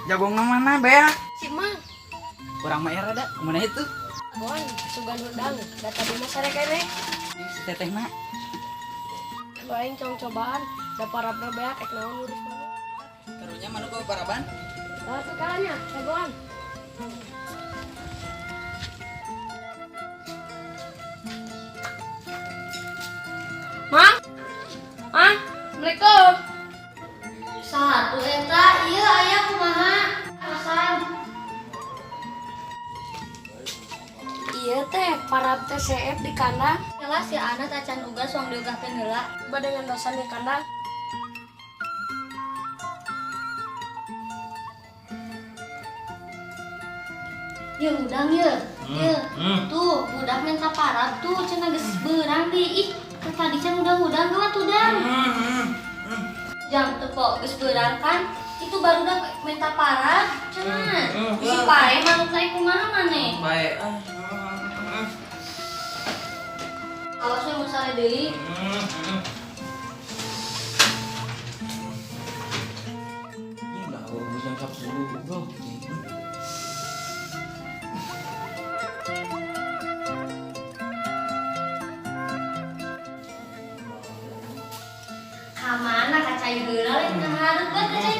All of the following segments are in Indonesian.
Jagung mana bea? Si Mang. Kurang mah era da. Mana itu? Gon, sugan udang. Data di masyarakat kene. Si teteh nak. Baing cobaan. Da parabna beak ek naon urus mana. Karunya mana kau paraban? Ah, sekalanya, jagoan. Mang? Mang? Assalamualaikum. Satu eta iya aya kumaha pesan. Iya teh, parab teh CF di kandang. Jelas ya anak acan ugas wong diugahkeun heula. Coba dengan dosan di kandang. Ya udang ya. Ya. Tuh, budak minta parab tuh cenah geus beurang di. Ih, tadi can udang-udang gawat udang. Jam tuh kok geus beurang kan. Itu baru udah minta parab cenah. Ih, pae manuk naik kumaha maneh. Baik. Awas we musale deui. Ini enggak urus jam 10, bro. Kamana kacai heula lain ngahareup kan kacai.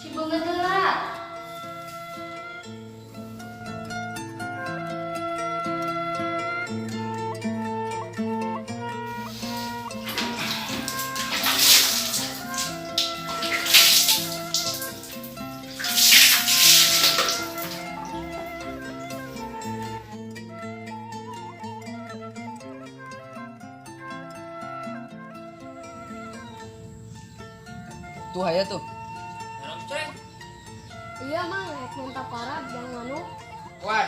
Si beungeut heula. Tuh aya tuh. Iya Mang, ek minta parab yang anu. Wan.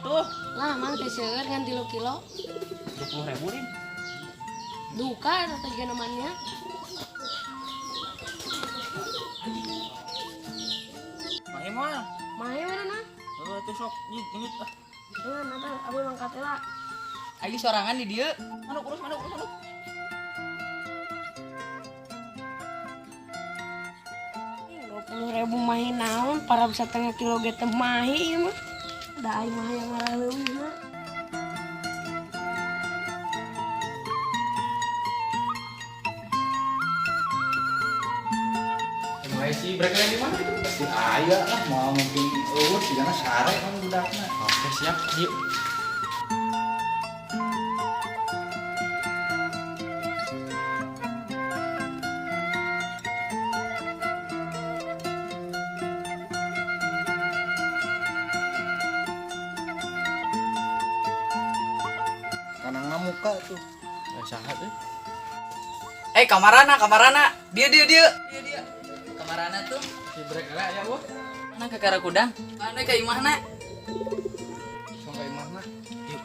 Tuh, Lah Mang teh seueur ngan 3 kilo. 20.000 Rin. Duka atau juga namanya. Mahe moal. Mahe mana nah? Tuh sok nyit ah. Dengan ada abis mangkat lah. Lagi sorangan di dieu. Manuk. 20.000 mahi naon, para bisa 1/2 kilo ge teh mahi ieu mah. Da ai mah yang ngarah leuwih mah. Mulai sih mereka di mana itu? Pasti aya lah, mau mungkin urus di sana sare kan budakna. Oke, siap. Yuk. Kanang muka tuh. Sahat tuh. Kamarana. Dia. Kamarana tuh. Si brek ala ya, Bu. Mana ke kara kudang? Mana ka imahna? Sangka imahna. Yuk.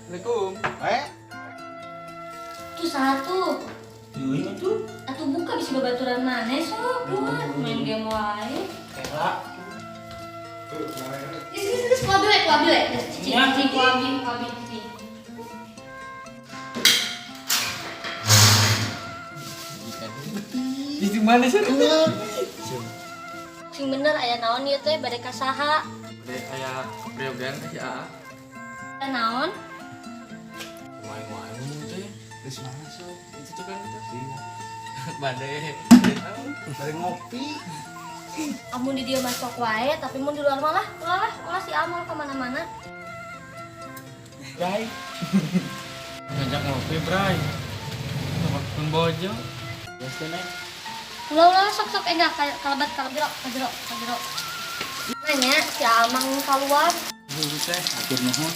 Assalamualaikum. Tuh satu. Ini tuh. Atuh buka bisa babaturan maneh sok buat main game wae. Kela. Geus kuabi we. Cici kuabi. Di mana sih? Sing bener aya naon ieu teh bade ka saha? Kayak kepriogan si Aa. Aya naon? Wae teh. Di mana sok? Itu tuh kan itu. Badai. Dari ngopi. Amun di dieu masuk wae, tapi mun di luar malah si Amal kemana-mana. Bray. Ngajak ngopi, Bray. Waktu bojo. Yes, Nek. Ulah sok enggak kalebat kalebiro. Nanya si Amang keluar. Dulu teh. Atur nuhun.